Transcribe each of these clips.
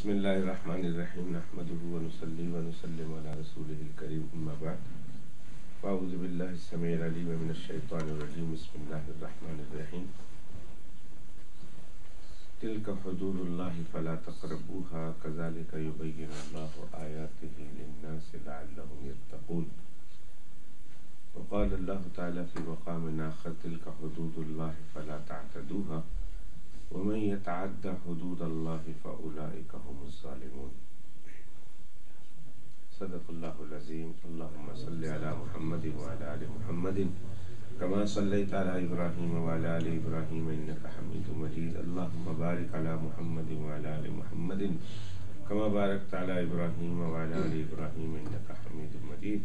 بسم اللہ الرحمن الرحیم نحمده ونصلی ونسلم علی رسولہ الکریم اما بعد فاعوذ باللہ السمیع العلیم من الشیطان الرجیم بسم اللہ الرحمن الرحیم تلک حدود اللہ فلا تقربوها کذالک یبین اللہ آیاتہ للناس لعلہم یتقون وقال اللہ تعالی فی مقام آخر تلک حدود اللہ فلا تعتدوها ومن يتعد حدود الله فأولئك هم الظالمون صدق الله العظيم اللهم صل على محمد وعلى آل محمد كما صليت على إبراهيم وعلى آل إبراهيم إنك حميد مجيد اللهم بارك على محمد وعلى آل محمد كما باركت على إبراهيم وعلى آل إبراهيم إنك حميد مجيد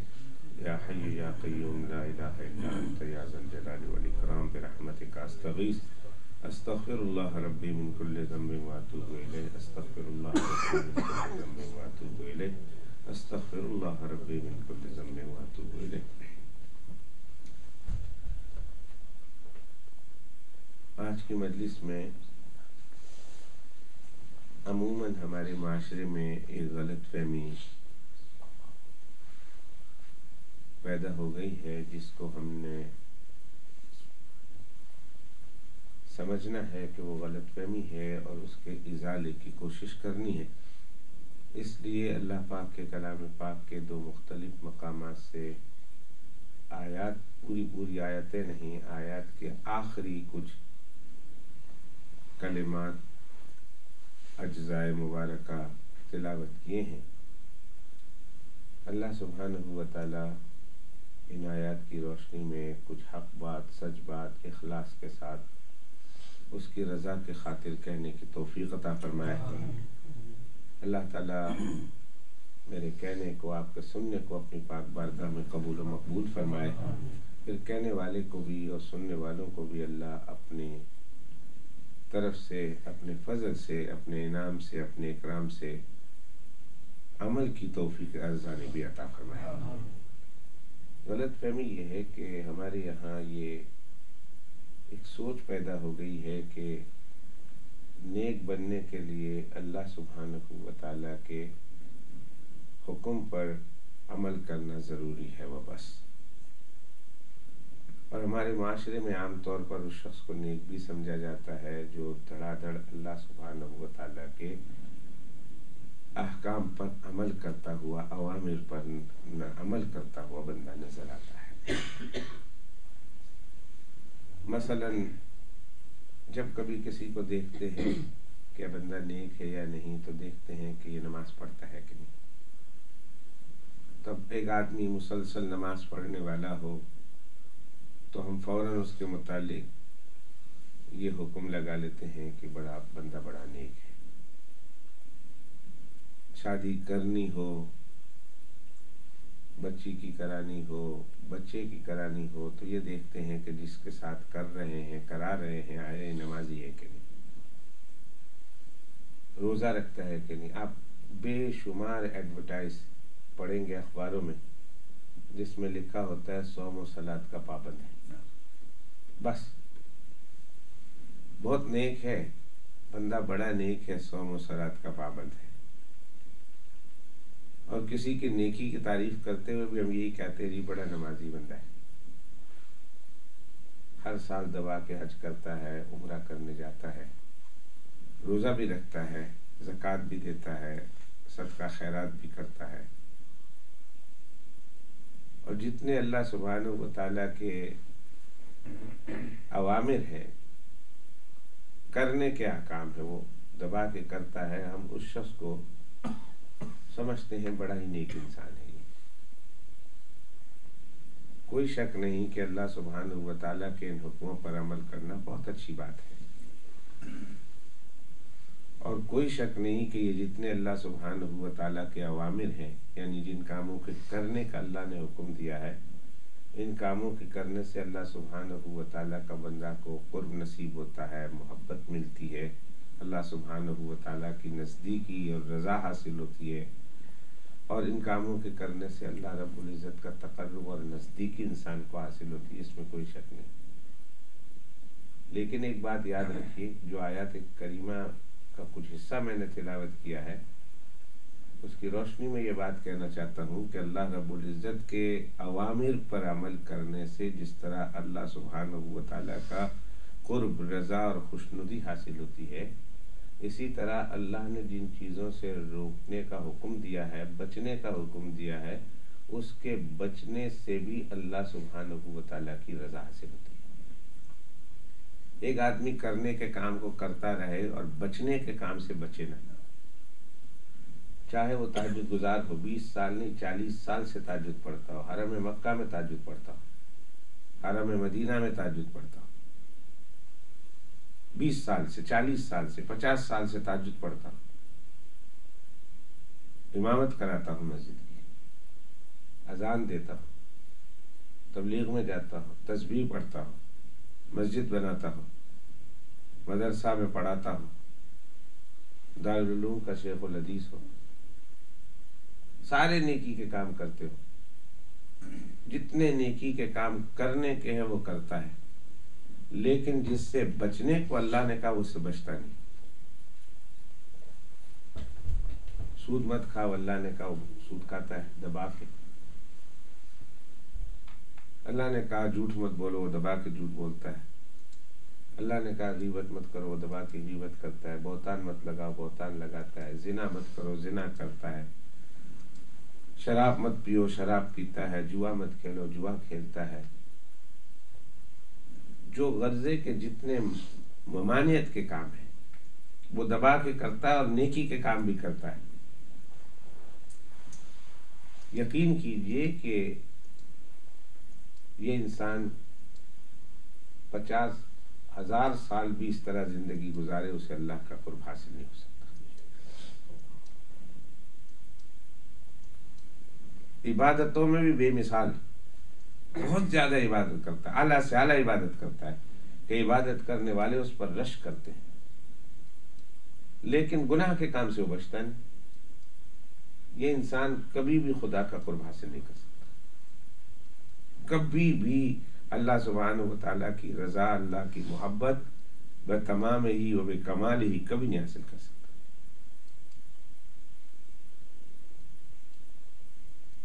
يا حي يا قيوم لا إله إلا أنت يا ذا الجلال والإكرام برحمتك أستغيث استغفر اللہ ربی من کل ذنب واتوب الیہ استغفر اللہ ربی من کل ذنب واتوب الیہ استغفر اللہ ربی من کل ذنب واتوب الیہ۔ آج کی مجلس میں عموماً ہمارے معاشرے میں ایک غلط فہمی پیدا ہو گئی ہے جس کو ہم نے سمجھنا ہے کہ وہ غلط فہمی ہے اور اس کے ازالے کی کوشش کرنی ہے۔ اس لیے اللہ پاک کے کلام پاک کے دو مختلف مقامات سے آیات پوری آیتیں نہیں، آیات کے آخری کچھ کلمات اجزائے مبارکہ تلاوت کیے ہیں۔ اللہ سبحانہ و تعالی ان آیات کی روشنی میں کچھ حق بات، سچ بات، اخلاص کے ساتھ اس کی رضا کے خاطر کہنے کی توفیق عطا فرمائے۔ اللہ تعالیٰ میرے کہنے کو، آپ کے سننے کو اپنی پاک بارگاہ میں قبول و مقبول فرمائے، پھر کہنے والے کو بھی اور سننے والوں کو بھی اللہ اپنی طرف سے، اپنے فضل سے، اپنے انعام سے، اپنے اکرام سے عمل کی توفیق ارزانی بھی عطا فرمائے۔ غلط فہمی یہ ہے کہ ہمارے یہاں یہ ایک سوچ پیدا ہو گئی ہے کہ نیک بننے کے لیے اللہ سبحانہ و تعالیٰ کے حکم پر عمل کرنا ضروری ہے وہ بس۔ اور ہمارے معاشرے میں عام طور پر اس شخص کو نیک بھی سمجھا جاتا ہے جو دھڑا دھڑ اللہ سبحانہ و تعالیٰ کے احکام پر عمل کرتا ہوا، اوامر پر عمل کرتا ہوا بندہ نظر آتا ہے۔ مثلا جب کبھی کسی کو دیکھتے ہیں کہ بندہ نیک ہے یا نہیں تو دیکھتے ہیں کہ یہ نماز پڑھتا ہے کہ نہیں۔ تب ایک آدمی مسلسل نماز پڑھنے والا ہو تو ہم فوراً اس کے متعلق یہ حکم لگا لیتے ہیں کہ بندہ بڑا نیک ہے۔ شادی کرنی ہو، بچی کی کرانی ہو، بچے کی کرانی ہو تو یہ دیکھتے ہیں کہ جس کے ساتھ کرا رہے ہیں آئے نمازی ہے کہ نہیں، روزہ رکھتا ہے کہ نہیں۔ آپ بے شمار ایڈورٹائز پڑھیں گے اخباروں میں جس میں لکھا ہوتا ہے صوم و صلاۃ کا پابند ہے۔ بس بہت نیک ہے بندہ، بڑا نیک ہے، صوم و صلاۃ کا پابند ہے۔ اور کسی کی نیکی کی تعریف کرتے ہوئے بھی ہم یہی کہتے ہیں جی بڑا نمازی بندہ ہے، ہر سال دبا کے حج کرتا ہے، عمرہ کرنے جاتا ہے، روزہ بھی رکھتا ہے، زکوٰۃ بھی دیتا ہے، صدقہ خیرات بھی کرتا ہے۔ اور جتنے اللہ سبحانہ و تعالیٰ کے اوامر ہیں، کرنے کے احکام ہیں، وہ دبا کے کرتا ہے۔ ہم اس شخص کو سمجھتے ہیں بڑا ہی نیک انسان ہے۔ کوئی شک نہیں کہ اللہ سبحانہ و تعالیٰ کے ان حکموں پر عمل کرنا بہت اچھی بات ہے، اور کوئی شک نہیں کہ یہ جتنے اللہ سبحانہ و تعالیٰ کے اوامر ہیں، یعنی جن کاموں کے کرنے کا اللہ نے حکم دیا ہے، ان کاموں کے کرنے سے اللہ سبحانہ و تعالیٰ کا بندہ کو قرب نصیب ہوتا ہے، محبت ملتی ہے، اللہ سبحانہ و تعالیٰ کی نزدیکی اور رضا حاصل ہوتی ہے، اور ان کاموں کے کرنے سے اللہ رب العزت کا تقرب اور نزدیکی انسان کو حاصل ہوتی ہے، اس میں کوئی شک نہیں۔ لیکن ایک بات یاد رکھیے، جو آیات کریمہ کا کچھ حصہ میں نے تلاوت کیا ہے، اس کی روشنی میں یہ بات کہنا چاہتا ہوں کہ اللہ رب العزت کے اوامر پر عمل کرنے سے جس طرح اللہ سبحانہ و تعالیٰ کا قرب، رضا اور خوشنودی حاصل ہوتی ہے، اسی طرح اللہ نے جن چیزوں سے روکنے کا حکم دیا ہے، بچنے کا حکم دیا ہے، اس کے بچنے سے بھی اللہ سبحانہ و تعالیٰ کی رضا حاصل ہوتی ہے۔ ایک آدمی کرنے کے کام کو کرتا رہے اور بچنے کے کام سے بچے نہ، چاہے وہ تہجد گزار ہو، 20 سال نہیں 40 سال سے تہجد پڑھتا ہو، حرم مکہ میں تہجد پڑھتا ہو، حرم مدینہ میں تہجد پڑھتا ہو، 20 سال سے 40 سال سے 50 سال سے تہجد پڑھتا ہوں، امامت کراتا ہوں مسجد کی، اذان دیتا ہوں، تبلیغ میں جاتا ہوں، تسبیح پڑھتا ہوں، مسجد بناتا ہوں، مدرسہ میں پڑھاتا ہوں، دارالعلوم کا شیخ الحدیث ہو، سارے نیکی کے کام کرتے ہو، جتنے نیکی کے کام کرنے کے ہیں وہ کرتا ہے، لیکن جس سے بچنے کو اللہ نے کہا اس سے بچتا نہیں۔ سود مت کھاؤ، اللہ نے کہا وہ سود کھاتا ہے دبا کے، اللہ نے کہا جھوٹ مت بولو، وہ دبا کے جھوٹ بولتا ہے، اللہ نے کہا غیبت مت کرو، وہ دبا کے غیبت کرتا ہے، بہتان مت لگاؤ، بہتان لگاتا ہے، زنا مت کرو، زنا کرتا ہے، شراب مت پیو، شراب پیتا ہے، جوا مت کھیلو، جوا کھیلتا ہے۔ جو غرضے کے جتنے ممانعت کے کام ہیں وہ دبا کے کرتا ہے، اور نیکی کے کام بھی کرتا ہے۔ یقین کیجئے کہ یہ انسان 50,000 سال بھی اس طرح زندگی گزارے، اسے اللہ کا قرب حاصل نہیں ہو سکتا۔ عبادتوں میں بھی بے مثال، بہت زیادہ عبادت کرتا ہے، اعلیٰ سے اعلیٰ عبادت کرتا ہے کہ عبادت کرنے والے اس پر رشک کرتے ہیں، لیکن گناہ کے کام سے وہ بچتا نہیں۔ یہ انسان کبھی بھی خدا کا قرب حاصل نہیں کر سکتا، کبھی بھی اللہ سبحانہ و تعالیٰ کی رضا، اللہ کی محبت بتمام ہی و بکمال ہی کبھی نہیں حاصل کر سکتا۔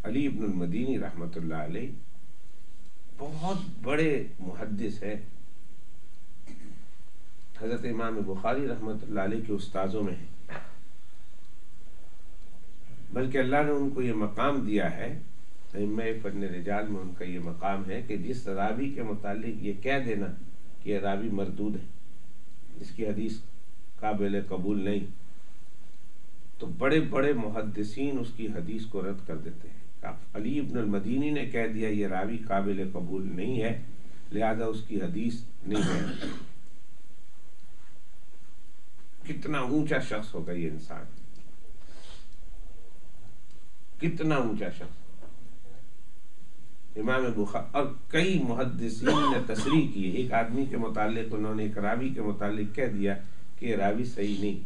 علی ابن المدینی رحمۃ اللہ علیہ بہت بڑے محدث ہیں، حضرت امام بخاری رحمۃ اللہ علیہ کے استاذوں میں ہیں، بلکہ اللہ نے ان کو یہ مقام دیا ہے، ائمہ فن رجال میں ان کا یہ مقام ہے کہ جس راوی کے متعلق یہ کہہ دینا کہ یہ راوی مردود ہے، اس کی حدیث قابل قبول نہیں، تو بڑے بڑے محدثین اس کی حدیث کو رد کر دیتے ہیں۔ علی ابن المدینی نے کہہ دیا یہ راوی قابل قبول نہیں ہے، لہذا اس کی حدیث نہیں ہے۔ کتنا اونچا شخص ہوگا یہ انسان، کتنا اونچا شخص۔ امام بخاری اور کئی محدثین نے تصریح کی، ایک آدمی کے متعلق انہوں نے ایک راوی کے متعلق کہہ دیا کہ یہ راوی صحیح نہیں،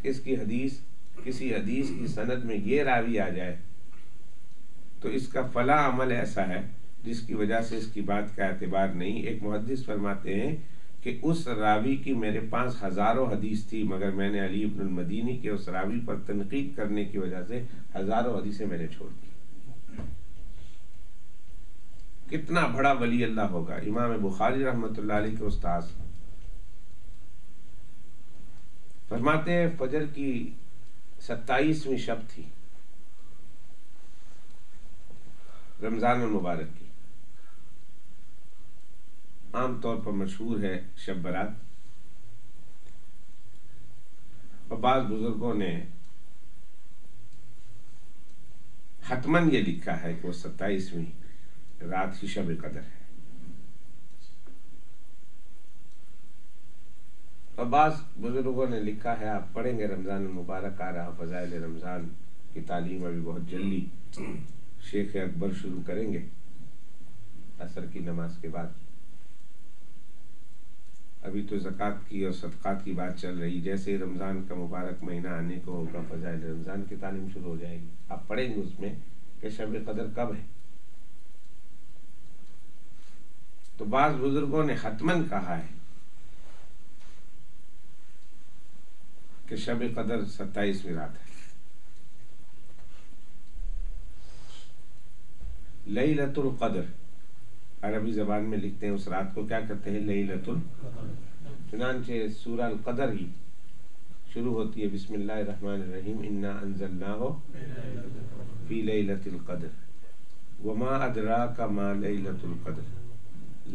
اس کی حدیث، کسی حدیث کی سند میں یہ راوی آ جائے تو اس کا فلاں عمل ایسا ہے جس کی وجہ سے اس کی بات کا اعتبار نہیں۔ ایک محدث فرماتے ہیں کہ اس راوی کی میرے پاس ہزاروں حدیث تھی، مگر میں نے علی ابن المدینی کے اس راوی پر تنقید کرنے کی وجہ سے ہزاروں حدیثیں میں نے چھوڑ دی۔ کتنا بڑا ولی اللہ ہوگا امام بخاری رحمۃ اللہ علیہ کے استاذ۔ فرماتے ہیں فجر کی 27ویں شب تھی رمضان المبارک کی، عام طور پر مشہور ہے شب برات، اور بعض بزرگوں نے حتماً یہ لکھا ہے کہ وہ 27ویں رات ہی شب قدر ہے، اور بعض بزرگوں نے لکھا ہے، آپ پڑھیں گے رمضان المبارک آ رہا، فضائل رمضان کی تعلیم ابھی بہت جلدی شیخ اکبر شروع کریں گے عصر کی نماز کے بعد۔ ابھی تو زکوٰۃ کی اور صدقات کی بات چل رہی، جیسے ہی رمضان کا مبارک مہینہ آنے کو ہوگا فضائل رمضان کی تعلیم شروع ہو جائے گی، آپ پڑھیں گے اس میں کہ شب قدر کب ہے۔ تو بعض بزرگوں نے حتماً کہا ہے کہ شب قدر 27ویں رات ہے. لیلۃ القدر عربی زبان میں لکھتے ہیں اس رات کو کیا کہتے ہیں؟ لیلۃ القدر. چنانچہ سورہ القدر ہی شروع ہوتی ہے بسم اللہ الرحمن الرحیم انا انزلناہ فی لیلۃ القدر وما ادراک ما لیلۃ القدر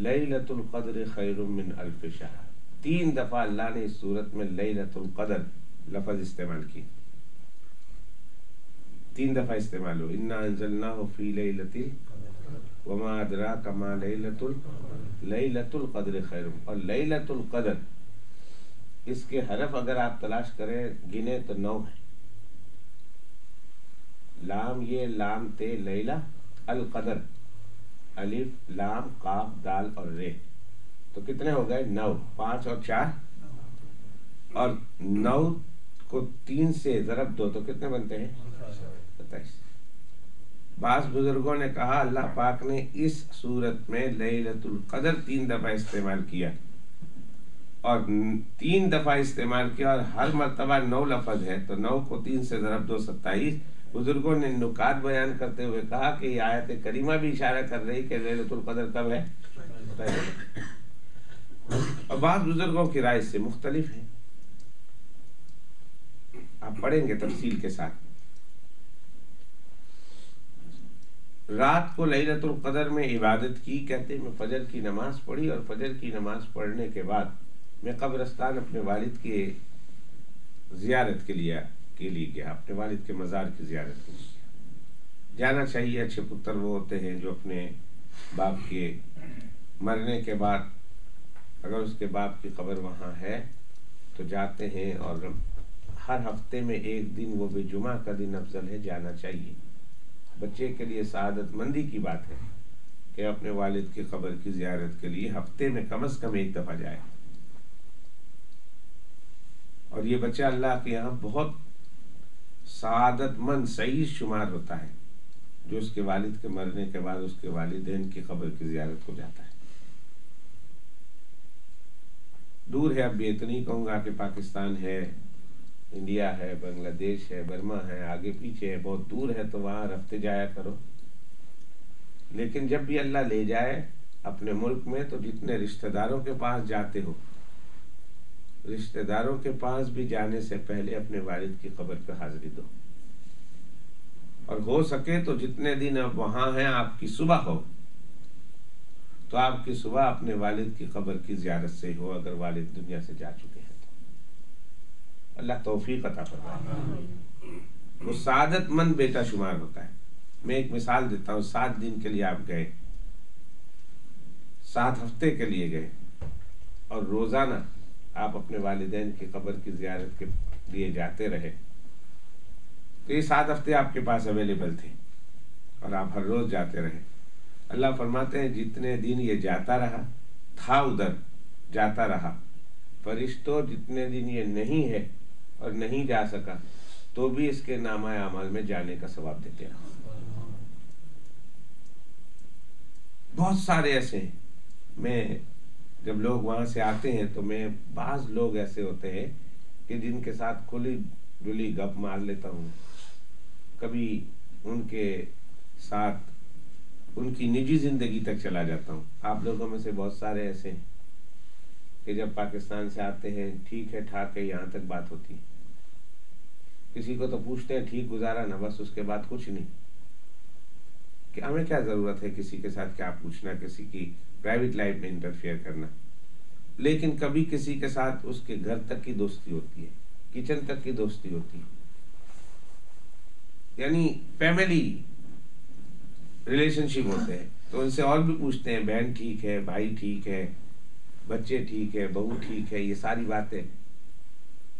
لیلۃ القدر خیر من الف شہر. 3 دفعہ اللہ نے اس صورت میں لیلۃ القدر لفظ استعمال کی. 3 دفعہ استعمال ہو. انا انزلناہ فی لیلۃ وما ادراک ما لیلۃ القدر خیر. اور لیلۃ القدر اس کے حرف اگر آپ تلاش کریں گنے تو 9 ہیں. لام یہ لام تے لیلہ القدر الف لام قاف دال اور رے تو کتنے ہو گئے؟ 9. 5 اور 4 اور 9 کو 3 سے ضرب دو تو کتنے بنتے ہیں؟ 27. بعض بزرگوں نے کہا اللہ پاک نے اس صورت میں لیلۃ القدر 3 دفعہ استعمال کیا اور 3 دفعہ استعمال کیا اور ہر مرتبہ 9 لفظ ہے تو 9 کو 3 سے ضرب دو 27. بزرگوں نے نکات بیان کرتے ہوئے کہا کہ یہ آیت کریمہ بھی اشارہ کر رہی کہ لیلۃ القدر کب ہے. اور بعض بزرگوں کی رائے سے مختلف ہے. آپ پڑھیں گے تفصیل کے ساتھ. رات کو لیلۃ القدر میں عبادت کی کہتے میں فجر کی نماز پڑھی اور فجر کی نماز پڑھنے کے بعد میں قبرستان اپنے والد کے زیارت کے لیے گیا. اپنے والد کے مزار کی زیارت کے لیے جانا چاہیے. اچھے پتر وہ ہوتے ہیں جو اپنے باپ کے مرنے کے بعد اگر اس کے باپ کی قبر وہاں ہے تو جاتے ہیں اور ہر ہفتے میں ایک دن وہ بھی جمعہ کا دن افضل ہے جانا چاہیے. بچے کے لیے سعادت مندی کی بات ہے کہ اپنے والد کی قبر کی زیارت کے لیے ہفتے میں کم از کم ایک دفعہ جائے. اور یہ بچہ اللہ کے یہاں بہت سعادت مند سعید شمار ہوتا ہے جو اس کے والد کے مرنے کے بعد اس کے والدین کی قبر کی زیارت کو جاتا ہے. دور ہے، اب بھی اتنی کہوں گا کہ پاکستان ہے، انڈیا ہے، بنگلہ دیش ہے، برما ہے، آگے پیچھے ہے، بہت دور ہے تو وہاں رفتے جایا کرو. لیکن جب بھی اللہ لے جائے اپنے ملک میں تو جتنے رشتہ داروں کے پاس جاتے ہو رشتہ داروں کے پاس بھی جانے سے پہلے اپنے والد کی قبر پہ حاضری دو. اور ہو سکے تو جتنے دن اب وہاں ہیں آپ کی صبح ہو تو آپ کی صبح اپنے والد کی قبر کی زیارت سے ہو اگر والد دنیا سے جا چکے ہیں تو. اللہ توفیق عطا فرمائے. وہ سعادت مند بیٹا شمار ہوتا ہے. میں ایک مثال دیتا ہوں. 7 دن کے لیے آپ گئے، 7 ہفتے کے لیے گئے اور روزانہ آپ اپنے والدین کی قبر کی زیارت کے لیے جاتے رہے تو یہ 7 ہفتے آپ کے پاس اویلیبل تھے اور آپ ہر روز جاتے رہے. اللہ فرماتے ہیں جتنے دن یہ جاتا رہا تھا ادھر جاتا رہا، فرشتوں جتنے دن یہ نہیں ہے اور نہیں جا سکا تو بھی اس کے نامہ اعمال میں جانے کا ثواب دیتے رہا. بہت سارے ایسے ہیں. میں جب لوگ وہاں سے آتے ہیں تو میں بعض لوگ ایسے ہوتے ہیں کہ جن کے ساتھ کھلی ڈلی گپ مار لیتا ہوں، کبھی ان کے ساتھ ان کی نجی زندگی تک چلا جاتا ہوں. آپ لوگوں میں سے بہت سارے ایسے ہیں کہ جب پاکستان سے آتے ہیں ٹھیک ہے ٹھاک ہے یہاں تک بات ہوتی ہے، کسی کو تو پوچھتے ہیں ٹھیک گزارا نا، بس اس کے بعد کچھ نہیں. کہ ہمیں کیا ضرورت ہے کسی کے ساتھ کیا پوچھنا، کسی کی پرائیویٹ لائف میں انٹرفیئر کرنا. لیکن کبھی کسی کے ساتھ اس کے گھر تک کی دوستی ہوتی ہے، کچن تک کی دوستی ہوتی ہے، یعنی فیملی ریلیشن شپ ہوتے ہیں تو ان سے اور بھی پوچھتے ہیں بہن ٹھیک ہے، بھائی ٹھیک ہے، بچے ٹھیک ہے، بہو ٹھیک ہے، یہ ساری باتیں.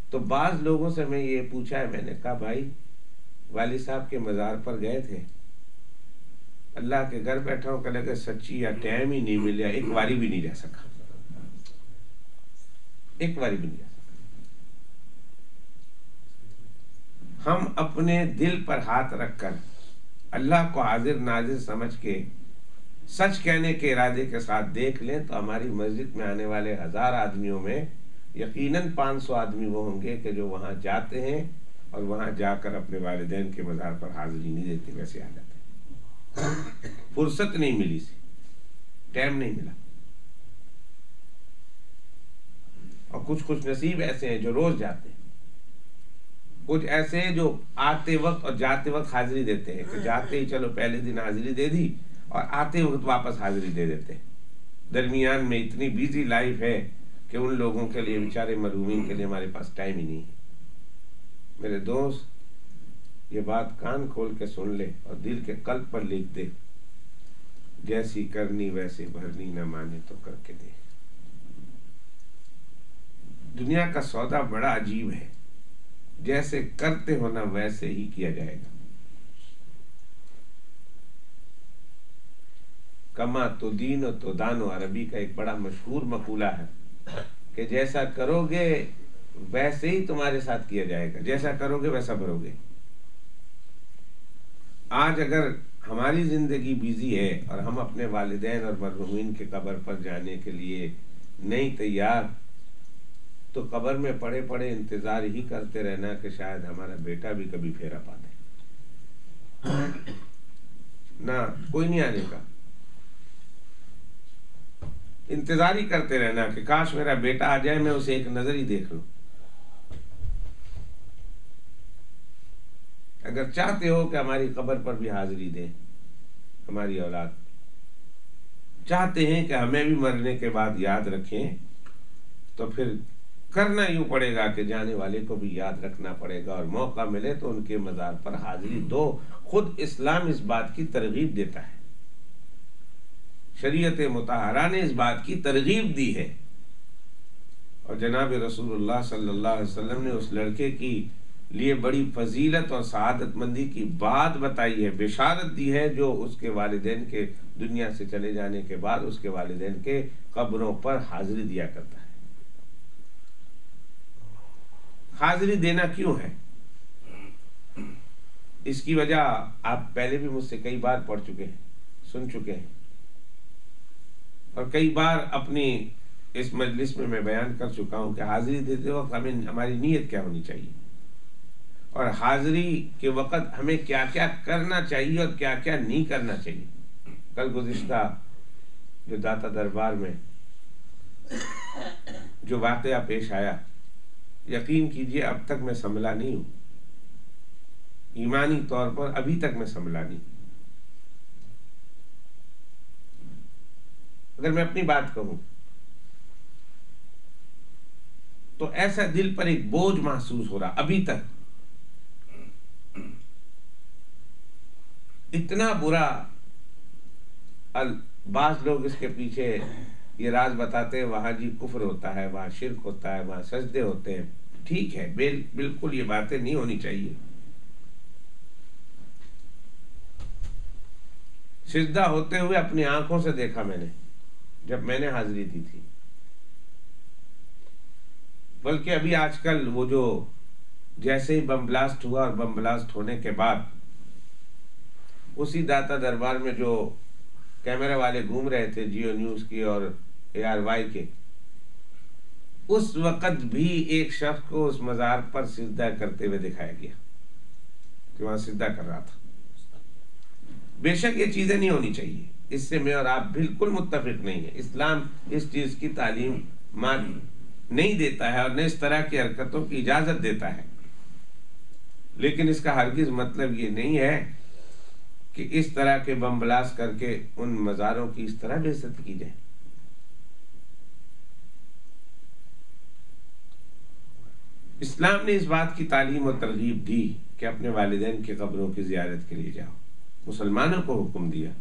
تو بعض لوگوں سے میں یہ پوچھا ہے، میں نے کہا بھائی والد صاحب کے مزار پر گئے تھے، اللہ کے گھر بیٹھا ہوں، کہ سچی یا ٹائم ہی نہیں ملیا، ایک باری بھی نہیں جا سکا، ایک باری بھی نہیں جا سکا. ہم اپنے دل پر ہاتھ رکھ کر اللہ کو حاضر ناظر سمجھ کے سچ کہنے کے ارادے کے ساتھ دیکھ لیں تو ہماری مسجد میں آنے والے 1000 آدمیوں میں یقیناً 500 آدمی وہ ہوں گے کہ جو وہاں جاتے ہیں اور وہاں جا کر اپنے والدین کے مزار پر حاضری نہیں دیتے، ویسے آ جاتے ہیں۔ فرصت نہیں ملی، ٹائم نہیں ملا۔ اور کچھ خوش نصیب ایسے ہیں جو روز جاتے ہیں، کچھ ایسے ہیں جو آتے وقت اور جاتے وقت حاضری دیتے ہیں، کہ جاتے ہی چلو پہلے دن حاضری دے دی اور آتے وقت واپس حاضری دے دیتے ہیں۔ درمیان میں اتنی بیزی لائف ہے کہ ان لوگوں کے لیے، بیچارے مرحومین کے لیے ہمارے پاس ٹائم ہی نہیں ہے۔ میرے دوست، یہ بات کان کھول کے سن لے اور دل کے قلب پر لکھ دے، جیسی کرنی ویسے بھرنی، نہ مانے تو کر کے دے۔ دنیا کا سودا بڑا عجیب ہے، جیسے کرتے ہو نا ویسے ہی کیا جائے گا۔ کما تو دین و تو دانو، عربی کا ایک بڑا مشہور مقولہ ہے کہ جیسا کرو گے ویسے ہی تمہارے ساتھ کیا جائے گا، جیسا کرو گے ویسا بھرو گے۔ آج اگر ہماری زندگی بیزی ہے اور ہم اپنے والدین اور مرحومین کے قبر پر جانے کے لیے نہیں تیار، تو قبر میں پڑے پڑے انتظار ہی کرتے رہنا کہ شاید ہمارا بیٹا بھی کبھی پھیرا پا دے۔ نہ کوئی نہیں آنے کا، انتظار ہی کرتے رہنا کہ کاش میرا بیٹا آ جائے، میں اسے ایک نظر ہی دیکھ لوں۔ اگر چاہتے ہو کہ ہماری قبر پر بھی حاضری دے ہماری اولاد، چاہتے ہیں کہ ہمیں بھی مرنے کے بعد یاد رکھیں، تو پھر کرنا یوں پڑے گا کہ جانے والے کو بھی یاد رکھنا پڑے گا، اور موقع ملے تو ان کے مزار پر حاضری دو۔ خود اسلام اس بات کی ترغیب دیتا ہے، شریعت مطہرہ نے اس بات کی ترغیب دی ہے، اور جناب رسول اللہ صلی اللہ علیہ وسلم نے اس لڑکے کی لیے بڑی فضیلت اور سعادت مندی کی بات بتائی ہے، بشارت دی ہے، جو اس کے والدین کے دنیا سے چلے جانے کے بعد اس کے والدین کے قبروں پر حاضری دیا کرتا ہے۔ حاضری دینا کیوں ہے؟ اس کی وجہ آپ پہلے بھی مجھ سے کئی بار پڑھ چکے ہیں، سن چکے ہیں، اور کئی بار اپنی اس مجلس میں بیان کر چکا ہوں کہ حاضری دیتے وقت ہماری نیت کیا ہونی چاہیے، اور حاضری کے وقت ہمیں کیا کیا کرنا چاہیے اور کیا کیا نہیں کرنا چاہیے۔ کل گزشتہ جو داتا دربار میں جو واقعہ پیش آیا، یقین کیجئے اب تک میں سنبھلا نہیں ہوں، ایمانی طور پر ابھی تک میں سنبھلا نہیں۔ اگر میں اپنی بات کہوں تو ایسا دل پر ایک بوجھ محسوس ہو رہا ابھی تک، اتنا برا۔ بعض لوگ اس کے پیچھے یہ راز بتاتے ہیں، وہاں جی کفر ہوتا ہے، وہاں شرک ہوتا ہے، وہاں سجدے ہوتے ہیں۔ ٹھیک ہے، بالکل یہ باتیں نہیں ہونی چاہیے۔ سجدہ ہوتے ہوئے اپنی آنکھوں سے دیکھا میں نے، جب میں نے حاضری دی تھی۔ بلکہ ابھی آج کل وہ جو جیسے ہی بم بلاسٹ ہوا اور بم بلاسٹ ہونے کے بعد اسی داتا دربار میں جو کیمرہ والے گھوم رہے تھے، جیو نیوز کی اور ARY کے، اس وقت بھی ایک شخص کو اس مزار پر سجدہ کرتے ہوئے دکھایا گیا کہ وہاں سجدہ کر رہا تھا۔ بے شک یہ چیزیں نہیں ہونی چاہیے، اس سے میں اور آپ بالکل متفق نہیں ہیں۔ اسلام اس چیز کی تعلیم نہیں دیتا ہے اور نہ اس طرح کی حرکتوں کی اجازت دیتا ہے، لیکن اس کا ہرگز مطلب یہ نہیں ہے کہ اس طرح کے بم بلاس کر کے ان مزاروں کی اس طرح بے عزتی کی جائے۔ اسلام نے اس بات کی تعلیم و ترغیب دی کہ اپنے والدین کی قبروں کی زیارت کے لیے جاؤ۔ مسلمانوں کو حکم دیا،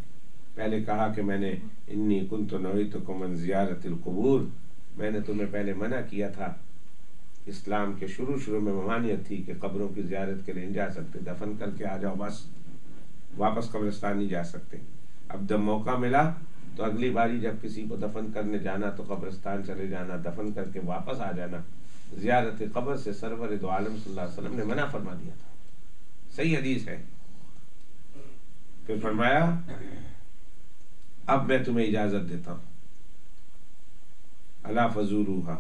پہلے کہا کہ میں نے انی کنت نہیتکم عن زیارت القبور، میں نے تمہیں پہلے منع کیا تھا۔ اسلام کے شروع میں ممانعت تھی کہ قبروں کی زیارت کے لیے نہیں جا سکتے، دفن کر کے آ جاؤ بس، واپس قبرستان نہیں جا سکتے۔ اب جب موقع ملا تو اگلی باری جب کسی کو دفن کرنے جانا تو قبرستان چلے جانا، دفن کر کے واپس آ جانا۔ زیارت قبر سے سرور دو عالم صلی اللہ علیہ وسلم نے منع فرما دیا تھا، صحیح حدیث ہے۔ پھر فرمایا اب میں تمہیں اجازت دیتا ہوں، الا فزوروها،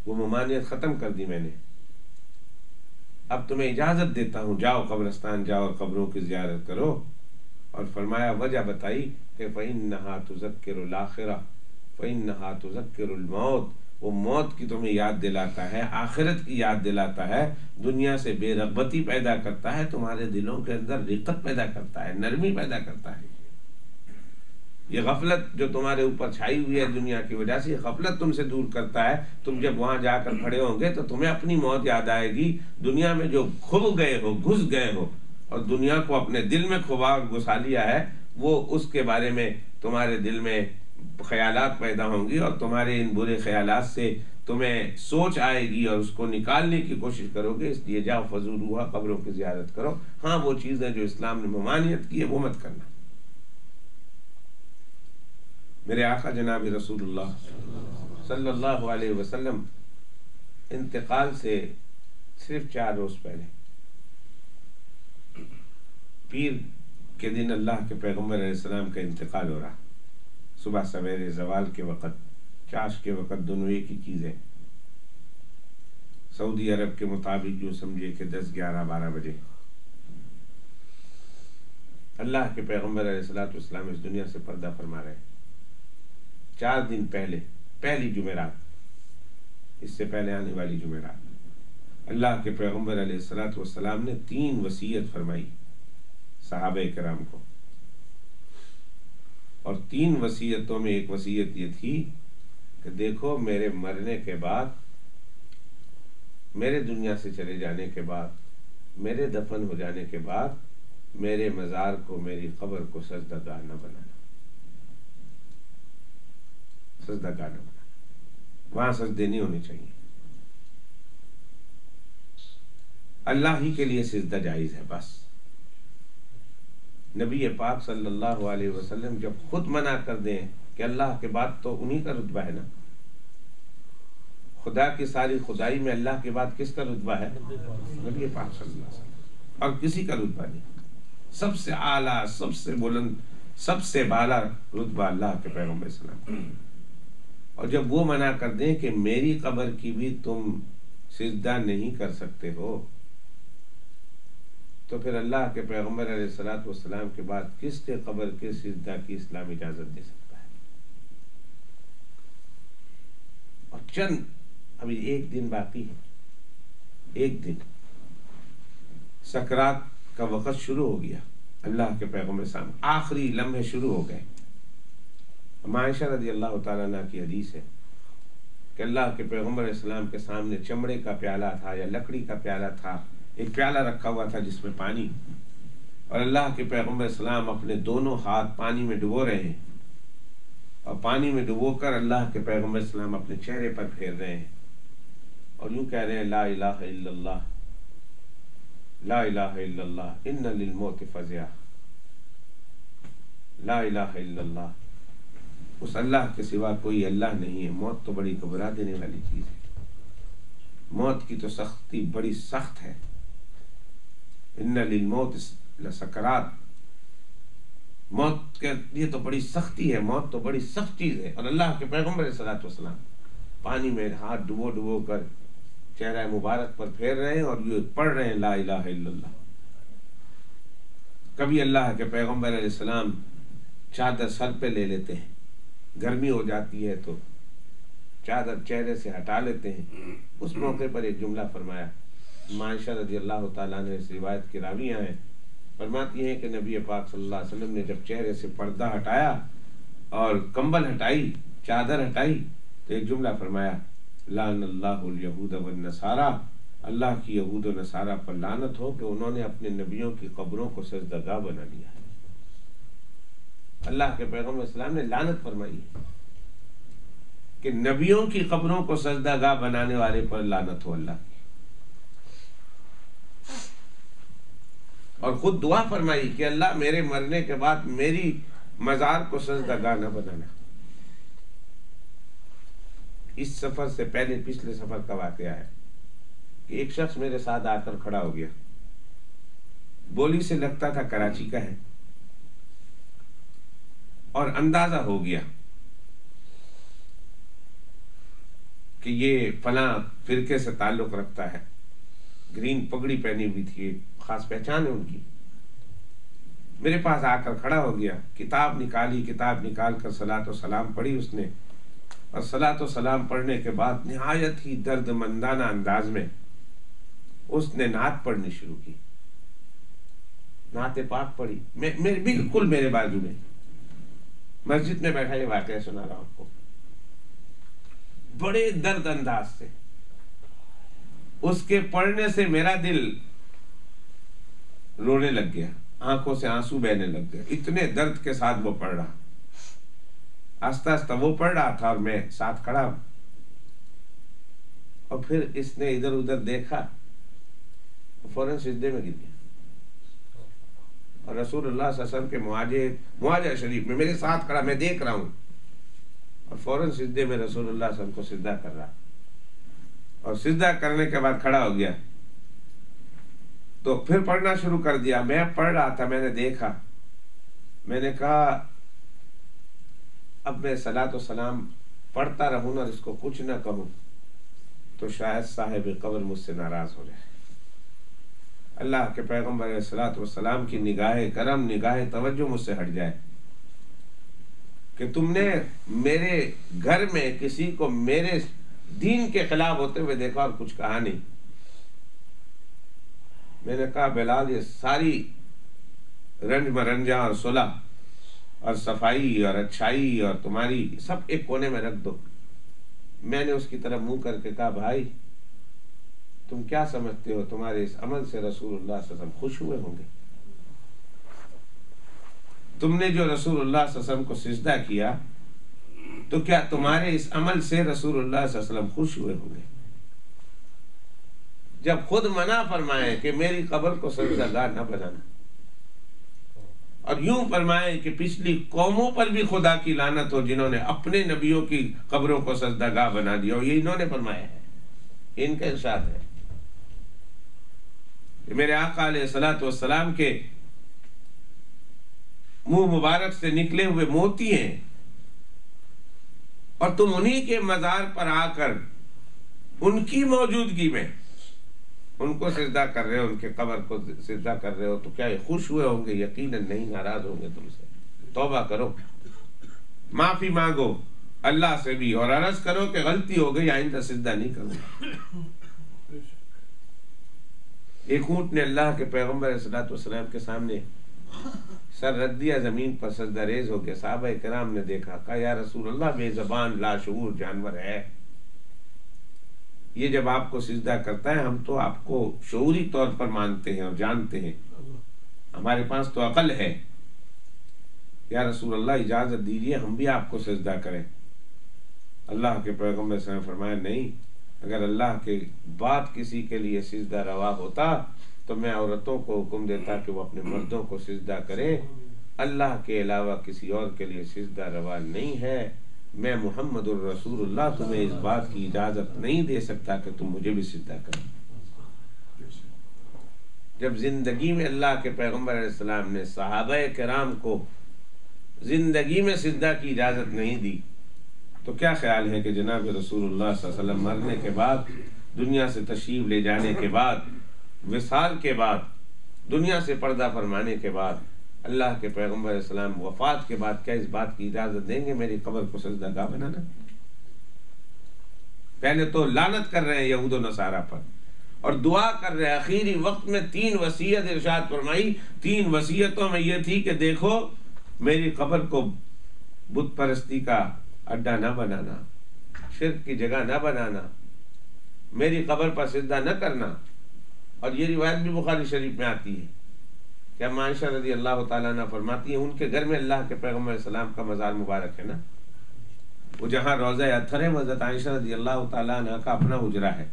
وہ ممانعت ختم کر دی میں نے، اب تمہیں اجازت دیتا ہوں، جاؤ قبرستان جاؤ اور قبروں کی زیارت کرو۔ اور فرمایا وجہ بتائی کہ فَإِنَّهَا تُذَكِّرُ الْآخِرَةَ فَإِنَّهَا تُذَكِّرُ الْمَوْتَ، وہ موت کی تمہیں یاد دلاتا ہے، آخرت کی یاد دلاتا ہے، دنیا سے بے رغبتی پیدا کرتا ہے، تمہارے دلوں کے اندر رقت پیدا کرتا ہے، نرمی پیدا کرتا ہے۔ یہ غفلت جو تمہارے اوپر چھائی ہوئی ہے دنیا کی وجہ سے، یہ غفلت تم سے دور کرتا ہے۔ تم جب وہاں جا کر کھڑے ہوں گے تو تمہیں اپنی موت یاد آئے گی، دنیا میں جو کھب گئے ہو، گھس گئے ہو اور دنیا کو اپنے دل میں کھبا گھسا لیا ہے، وہ اس کے بارے میں تمہارے دل میں خیالات پیدا ہوں گی، اور تمہارے ان برے خیالات سے تمہیں سوچ آئے گی اور اس کو نکالنے کی کوشش کرو گے۔ اس لیے جاؤ فزوروہا، قبروں کی زیارت کرو۔ ہاں وہ چیزیں جو اسلام نے ممانعت کی ہے وہ مت کرنا۔ میرے آقا جناب رسول اللہ صلی اللہ علیہ وسلم انتقال سے صرف 4 روز پہلے، پیر کے دن اللہ کے پیغمبر علیہ السلام کا انتقال ہو رہا، صبح سویرے زوال کے وقت، چاش کے وقت، دونوں ایک ہی چیزیں، سعودی عرب کے مطابق یوں سمجھے کہ 10، 11، 12 بجے اللہ کے پیغمبر علیہ السلام اس دنیا سے پردہ فرما رہے ہیں۔ 4 دن پہلے، پہلی جمعرات، اس سے پہلے آنے والی جمعرات، اللہ کے پیغمبر علیہ السلام نے 3 وصیت فرمائی صحابہ کرام کو، اور 3 وصیتوں میں ایک وصیت یہ تھی کہ دیکھو میرے مرنے کے بعد، میرے دنیا سے چلے جانے کے بعد، میرے دفن ہو جانے کے بعد، میرے مزار کو، میری قبر کو سجدہ گاہ نہ بنانا، سجدہ گاہ نہ بنانا، وہاں سجدے نہیں ہونے چاہیے، اللہ ہی کے لیے سجدہ جائز ہے بس۔ نبی پاک صلی اللہ علیہ وسلم جب خود منع کر دیں کہ اللہ کے بعد تو انہی کا رتبہ ہے نا، خدا کی ساری خدائی میں اللہ کے بعد کس کا رتبہ ہے؟ نبی پاک صلی اللہ علیہ وسلم، اور کسی کا رتبہ نہیں، سب سے اعلیٰ، سب سے بلند، سب سے بالا رتبہ اللہ کے پیغمبر صلی اللہ علیہ وسلم۔ اور جب وہ منع کر دیں کہ میری قبر کی بھی تم سجدہ نہیں کر سکتے ہو، تو پھر اللہ کے پیغمبر علیہ السلام کے بعد کس کے قبر کے سجدہ کی اسلام اجازت دے سکتا ہے؟ اور چند ابھی 1 دن باقی ہے، 1 دن سکرات کا وقت شروع ہو گیا، اللہ کے پیغمبر صاحب آخری لمحے شروع ہو گئے۔ عائشہ رضی اللہ تعالیٰ عنہ کی حدیث ہے کہ اللہ کے پیغمبر علیہ السلام کے سامنے چمڑے کا پیالہ تھا یا لکڑی کا پیالہ تھا، ایک پیالہ رکھا ہوا تھا جس میں پانی، اور اللہ کے پیغمبر السلام اپنے دونوں ہاتھ پانی میں ڈبو رہے ہیں، اور پانی میں ڈبو کر اللہ کے پیغمبر السلام اپنے چہرے پر پھیر رہے ہیں، اور یوں کہہ رہے ہیں لا الہ الا اللہ، لا الہ الا اللہ، ان للموت فزع، لا الہ الا اللہ، اس اللہ کے سوا کوئی اللہ نہیں ہے۔ موت تو بڑی گھبرا دینے والی چیز ہے، موت کی تو سختی بڑی سخت ہے، ان للموت لسکرات، موت کے لیے تو بڑی سختی ہے، موت تو بڑی سخت چیز ہے۔ اور اللہ کے پیغمبر صلی اللہ علیہ وسلم پانی میں ہاتھ ڈبو ڈبو کر چہرہ مبارک پر پھیر رہے ہیں اور یہ پڑھ رہے ہیں لا الہ الا اللہ۔ کبھی اللہ کے پیغمبر علیہ السلام چادر سر پہ لے لیتے ہیں، گرمی ہو جاتی ہے تو چادر چہرے سے ہٹا لیتے ہیں۔ اس موقع پر ایک جملہ فرمایا، عائشہ رضی اللہ تعالیٰ نے اس روایت کی راویہ ہیں، فرماتی ہیں کہ نبی پاک صلی اللہ علیہ وسلم نے جب چہرے سے پردہ ہٹایا اور کمبل ہٹائی، چادر ہٹائی، تو ایک جملہ فرمایا لعن اللہ الیہود والنصارى، اللہ کی یہود و نصارہ پر لعنت ہو کہ انہوں نے اپنے نبیوں کی قبروں کو سجدہ گاہ بنا لیا ہے۔ اللہ کے پیغمبر اسلام نے لعنت فرمائی کہ نبیوں کی قبروں کو سجدہ گاہ بنانے والے پر لعنت ہو اللہ کی، اور خود دعا فرمائی کہ اللہ میرے مرنے کے بعد میری مزار کو سجدہ گاہ نہ بنانا۔ اس سفر سے پہلے پچھلے سفر کا واقعہ ہے کہ ایک شخص میرے ساتھ آ کر کھڑا ہو گیا، بولی سے لگتا تھا کراچی کا ہے، اور اندازہ ہو گیا کہ یہ فلاں فرقے سے تعلق رکھتا ہے، گرین پگڑی پہنی ہوئی تھی، خاص پہچان ہے ان کی، میرے پاس آ کر کھڑا ہو گیا، کتاب نکال کر صلاۃ و سلام پڑھی اس نے، اور صلاۃ و سلام پڑھنے کے بعد نہایت ہی درد مندانہ انداز میں اس نے نعت پڑھنی شروع کی، نعت پاک پڑھی، بالکل میرے بازو میں مسجد میں بیٹھا یہ واقعہ سنا رہا ہوں آپ کو، بڑے درد انداز سے، اس کے پڑھنے سے میرا دل رونے لگ گیا، آنکھوں سے آنسو بہنے لگ گئے، اتنے درد کے ساتھ وہ پڑھ رہا، آہستہ آہستہ وہ پڑھ رہا تھا اور میں ساتھ کھڑا ہوں، اور پھر اس نے ادھر ادھر دیکھا، فوراً سجدے میں گر گیا، اور رسول اللہ صلی اللہ علیہ وسلم کے معاجہ شریف میں میرے ساتھ کھڑا، میں دیکھ رہا ہوں، اور فوراً سجدے میں رسول اللہ صلی اللہ علیہ وسلم کو سجدہ کر رہا، اور سجدہ کرنے کے بعد کھڑا ہو گیا، تو پھر پڑھنا شروع کر دیا، میں پڑھ رہا تھا، میں نے دیکھا، میں نے کہا اب میں صلاۃ و سلام پڑھتا رہوں اور اس کو کچھ نہ کہوں تو شاید صاحب قبر مجھ سے ناراض ہو جائے، اللہ کے پیغمبر علیہ الصلوۃ والسلام کی نگاہ کرم، نگاہ توجہ مجھ سے ہٹ جائے کہ تم نے میرے گھر میں کسی کو میرے دین کے خلاف ہوتے ہوئے دیکھا اور کچھ کہا نہیں۔ میں نے کہا بلال یہ ساری رنج مرنجا اور صلح اور صفائی اور اچھائی اور تمہاری سب ایک کونے میں رکھ دو۔ میں نے اس کی طرف منہ کر کے کہا بھائی تم کیا سمجھتے ہو تمہارے اس عمل سے رسول اللہ صلی اللہ علیہ وسلم خوش ہوئے ہوں گے؟ تم نے جو رسول اللہ صلی اللہ علیہ وسلم کو سجدہ کیا تو کیا تمہارے اس عمل سے رسول اللہ صلی اللہ علیہ وسلم خوش ہوئے ہوں گے؟ جب خود منع فرمائے کہ میری قبر کو سجدہ گاہ نہ بنانا، اور یوں فرمائے کہ پچھلی قوموں پر بھی خدا کی لعنت ہو جنہوں نے اپنے نبیوں کی قبروں کو سجدہ گاہ بنا دیا، اور یہ انہوں نے فرمایا ہے، ان کا ارشاد ہے کہ میرے آقا علیہ الصلوۃ والسلام کے منہ مبارک سے نکلے ہوئے موتی ہیں، اور تم انہی کے مزار پر آ کر ان کی موجودگی میں ان کو سجدہ کر رہے ہو، ان کے قبر کو سجدہ کر رہے ہو، تو کیا یہ خوش ہوئے ہوں گے؟ یقیناً نہیں، ناراض ہوں گے تم سے۔ توبہ کرو، معافی مانگو اللہ سے بھی، اور عرض کرو کہ غلطی ہو گئی، آئندہ سجدہ نہیں کروں گا۔ ایک اونٹ نے اللہ کے پیغمبر علیہ الصلوۃ والسلام کے سامنے سر رکھ دیا، زمین پر سجدہ ریز ہو گیا، صحابہ کرام نے دیکھا، کہا یا رسول اللہ بے زبان لاشعور جانور ہے، یہ جب آپ کو سجدہ کرتا ہے ہم تو آپ کو شعوری طور پر مانتے ہیں اور جانتے ہیں، ہمارے پاس تو عقل ہے، یا رسول اللہ اجازت دیجیے ہم بھی آپ کو سجدہ کریں۔ اللہ کے پیغمبر صلی اللہ علیہ وسلم نے فرمایا نہیں، اگر اللہ کے بعد کسی کے لیے سجدہ روا ہوتا تو میں عورتوں کو حکم دیتا کہ وہ اپنے مردوں کو سجدہ کرے، اللہ کے علاوہ کسی اور کے لیے سجدہ روا نہیں ہے۔ میں محمد الرسول اللہ تمہیں اس بات کی اجازت نہیں دے سکتا کہ تم مجھے بھی سجدہ کرو۔ جب زندگی میں اللہ کے پیغمبر علیہ السلام نے صحابہ کرام کو زندگی میں سجدہ کی اجازت نہیں دی تو کیا خیال ہے کہ جناب رسول اللہ صلی اللہ علیہ وسلم مرنے کے بعد، دنیا سے تشریف لے جانے کے بعد، وصال کے بعد، دنیا سے پردہ فرمانے کے بعد، اللہ کے پیغمبر علیہ السلام وفات کے بعد کیا اس بات کی اجازت دیں گے میری قبر کو سجدہ گاہ بنانا؟ پہلے تو لعنت کر رہے ہیں یہود و نصارہ پر، اور دعا کر رہے ہیں، آخری وقت میں 3 وصیت ارشاد فرمائی، 3 وصیتوں میں یہ تھی کہ دیکھو میری قبر کو بت پرستی کا اڈا نہ بنانا، شرک کی جگہ نہ بنانا، میری قبر پر سجدہ نہ کرنا۔ اور یہ روایت بھی بخاری شریف میں آتی ہے کہ اما عائشہ رضی اللہ تعالیٰ عنہ فرماتی ہیں ان کے گھر میں اللہ کے پیغمبر علیہ السلام کا مزار مبارک ہے نا، وہ جہاں روضہ اطہر ہے، حضرت عائشہ رضی اللہ تعالیٰ عنہ کا اپنا حجرہ ہے،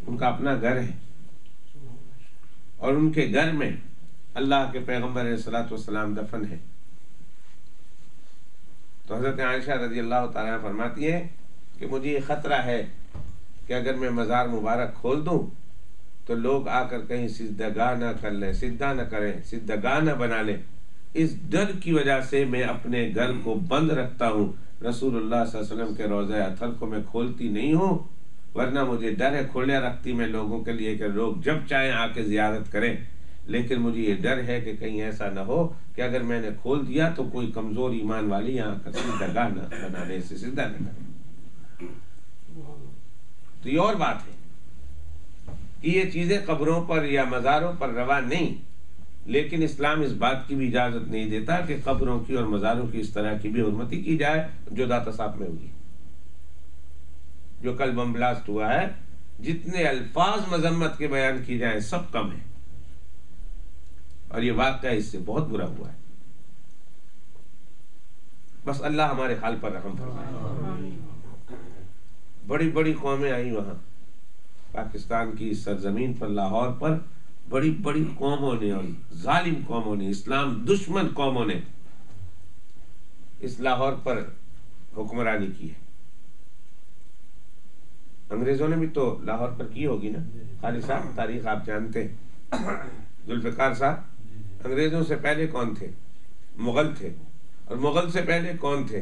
ان کا اپنا گھر ہے، اور ان کے گھر میں اللہ کے پیغمبر علیہ الصلوۃ والسلام دفن ہے۔ تو حضرت عائشہ رضی اللہ تعالیٰ عنہ فرماتی ہیں کہ مجھے یہ خطرہ ہے کہ اگر میں مزار مبارک کھول دوں تو لوگ آ کر کہیں سجدہ گاہ نہ کر لیں، سجدہ نہ کریں، سجدہ گاہ نہ بنا لیں، اس ڈر کی وجہ سے میں اپنے گھر کو بند رکھتا ہوں، رسول اللہ صلی اللہ علیہ وسلم کے روضہ اطہر کو میں کھولتی نہیں ہوں، ورنہ مجھے ڈر ہے کھلے رکھتی میں لوگوں کے لیے کہ لوگ جب چاہیں آ کے زیارت کریں، لیکن مجھے یہ ڈر ہے کہ کہیں ایسا نہ ہو کہ اگر میں نے کھول دیا تو کوئی کمزور ایمان والی یہاں کا درگاہ نہ بنانے سے سیدھا نہ کرے۔ تو یہ اور بات ہے کہ یہ چیزیں قبروں پر یا مزاروں پر روا نہیں، لیکن اسلام اس بات کی بھی اجازت نہیں دیتا کہ قبروں کی اور مزاروں کی اس طرح کی بھی حرمتی کی جائے جو داتا صاحب میں ہوئی، جو کل بم بلاسٹ ہوا ہے۔ جتنے الفاظ مذمت کے بیان کی جائیں سب کم ہیں، اور یہ واقعہ اس سے بہت برا ہوا ہے۔ بس اللہ ہمارے حال پر رحم فرمائے۔ بڑی بڑی قومیں آئیں وہاں پاکستان کی سرزمین پر، لاہور پر بڑی بڑی قوموں نے اور ظالم قوموں نے، اسلام دشمن قوموں نے اس لاہور پر حکمرانی کی ہے۔ انگریزوں نے بھی تو لاہور پر کی ہوگی نا خالد صاحب، تاریخ آپ جانتے ہیں۔ ذوالفقار صاحب، انگریزوں سے پہلے کون تھے؟ مغل تھے، اور مغل سے پہلے کون تھے؟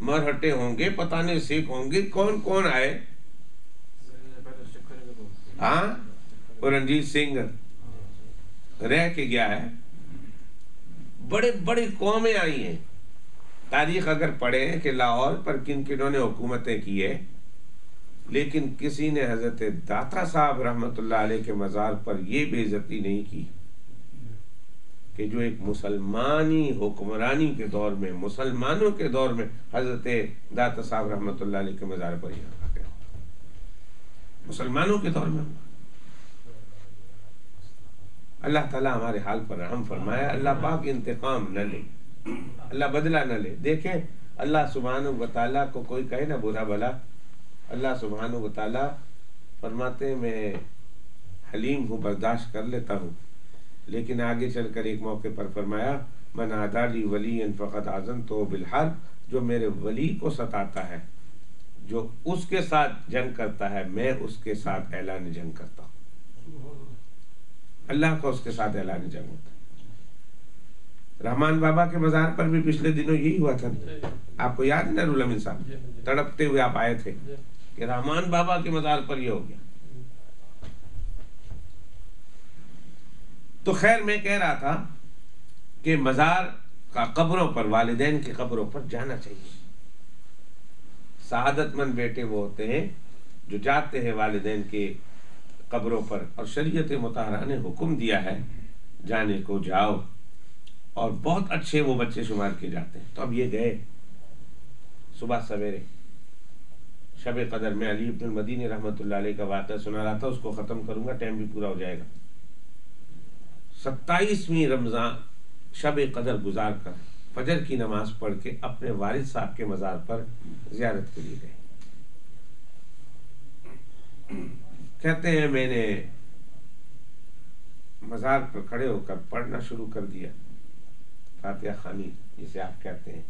مرہٹے ہوں گے، پتہ نہیں سکھ ہوں گے، کون آئے؟ ہاں، اور رنجیت سنگھ رہ کے گیا ہے۔ بڑے بڑی قومیں آئی ہیں۔ تاریخ اگر پڑھیں کہ لاہور پر کن کنوں نے حکومتیں کی ہے، لیکن کسی نے حضرت داتا صاحب رحمت اللہ علیہ کے مزار پر یہ بے عزتی نہیں کی کہ جو ایک مسلمانی حکمرانی کے دور میں، مسلمانوں کے دور میں حضرت داتا صاحب رحمت اللہ علیہ کے مزار پر یہ واقعہ ہوا، مسلمانوں کے دور میں ہوا۔ اللہ تعالیٰ ہمارے حال پر رحم فرمائے۔ اللہ پاک انتقام نہ لے، اللہ بدلہ نہ لے۔ دیکھیں، اللہ سبحانہ و تعالیٰ کو کوئی کہے نہ برا بھلا، اللہ سبحانہ و تعالیٰ فرماتے ہیں میں حلیم ہوں، برداشت کر لیتا ہوں، لیکن آگے چل کر ایک موقع پر فرمایا من عادی لی ولی فقد آذنتہ بالحرب، جو میرے ولی کو ستاتا ہے، جو اس کے ساتھ جنگ کرتا ہے، میں اس کے ساتھ اعلان جنگ کرتا ہوں۔ اللہ کا اس کے ساتھ اعلان جنگ ہوتا ہے۔ رحمان بابا کے مزار پر بھی پچھلے دنوں یہی ہوا تھا، آپ کو یاد ہے نا رول امین صاحب، تڑپتے ہوئے آپ آئے تھے کہ رحمان بابا کے مزار پر یہ ہو گیا۔ تو خیر میں کہہ رہا تھا کہ مزار کا قبروں پر، والدین کی قبروں پر جانا چاہیے۔ سعادت مند بیٹے وہ ہوتے ہیں جو جاتے ہیں والدین کے قبروں پر، اور شریعت مطہرہ نے حکم دیا ہے جانے کو، جاؤ، اور بہت اچھے وہ بچے شمار کیے جاتے ہیں۔ تو اب یہ گئے صبح سویرے شب قدر میں، علی ابن المدینی رحمۃ اللہ علیہ کا واقعہ سنا رہا تھا، اس کو ختم کروں گا، ٹائم بھی پورا ہو جائے گا۔ 27ویں رمضان شب قدر گزار کر فجر کی نماز پڑھ کے اپنے والد صاحب کے مزار پر زیارت کے لیے گئے۔ کہتے ہیں میں نے مزار پر کھڑے ہو کر پڑھنا شروع کر دیا، فاتحہ خوانی جسے آپ کہتے ہیں،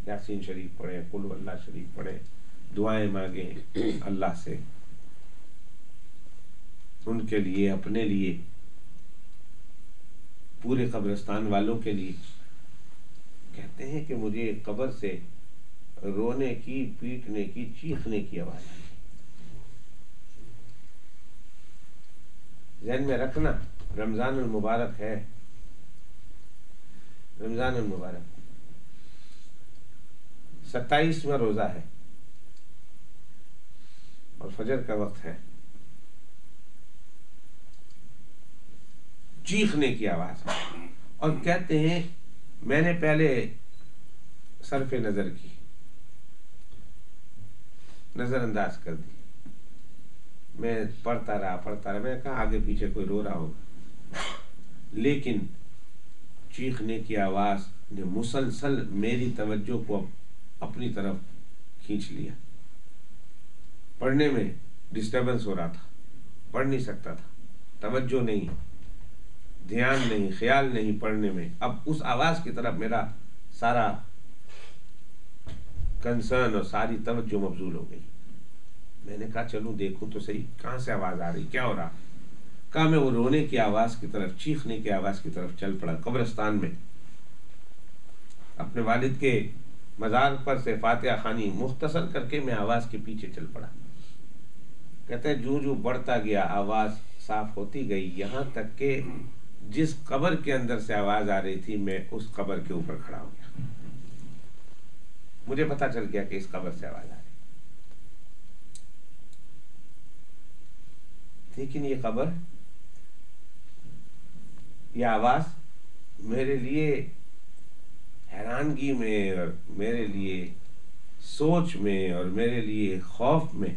یاسین شریف پڑھیں، قل ہو اللہ شریف پڑھیں، دعائیں مانگیں اللہ سے، ان کے لیے، اپنے لیے، پورے قبرستان والوں کے لیے۔ کہتے ہیں کہ مجھے قبر سے رونے کی، پیٹنے کی، چیخنے کی آواز آئی۔ ذہن میں رکھنا رمضان المبارک ہے، رمضان المبارک 27واں روزہ ہے اور فجر کا وقت ہے۔ چیخنے کی آواز، اور کہتے ہیں میں نے پہلے صرف نظر کی، نظر انداز کر دی، میں پڑھتا رہا، میں نے کہا آگے پیچھے کوئی رو رہا ہوگا، لیکن چیخنے کی آواز نے مسلسل میری توجہ کو اپنی طرف کھینچ لیا۔ پڑھنے میں ڈسٹربنس ہو رہا تھا، پڑھ نہیں سکتا تھا، توجہ نہیں، دھیان نہیں، خیال نہیں پڑھنے میں۔ اب اس آواز کی طرف میرا سارا کنسرن اور ساری توجہ مبذول ہو گئی۔ میں نے کہا چلوں دیکھوں تو صحیح کہاں سے آواز آ رہی، کیا ہو رہا۔ کہا میں وہ رونے کی آواز کی طرف، چیخنے کی آواز کی طرف چل پڑا۔ قبرستان میں اپنے والد کے مزار پر سے فاتحہ خوانی مختصر کر کے میں آواز کے پیچھے چل پڑا۔ کہتے ہیں جو بڑھتا گیا آواز صاف ہوتی گئی، یہاں تک کہ جس قبر کے اندر سے آواز آ رہی تھی میں اس قبر کے اوپر کھڑا ہو گیا، مجھے پتا چل گیا کہ اس قبر سے آواز آ رہی، لیکن یہ قبر، یہ آواز میرے لیے حیرانگی میں اور میرے لیے سوچ میں اور میرے لیے خوف میں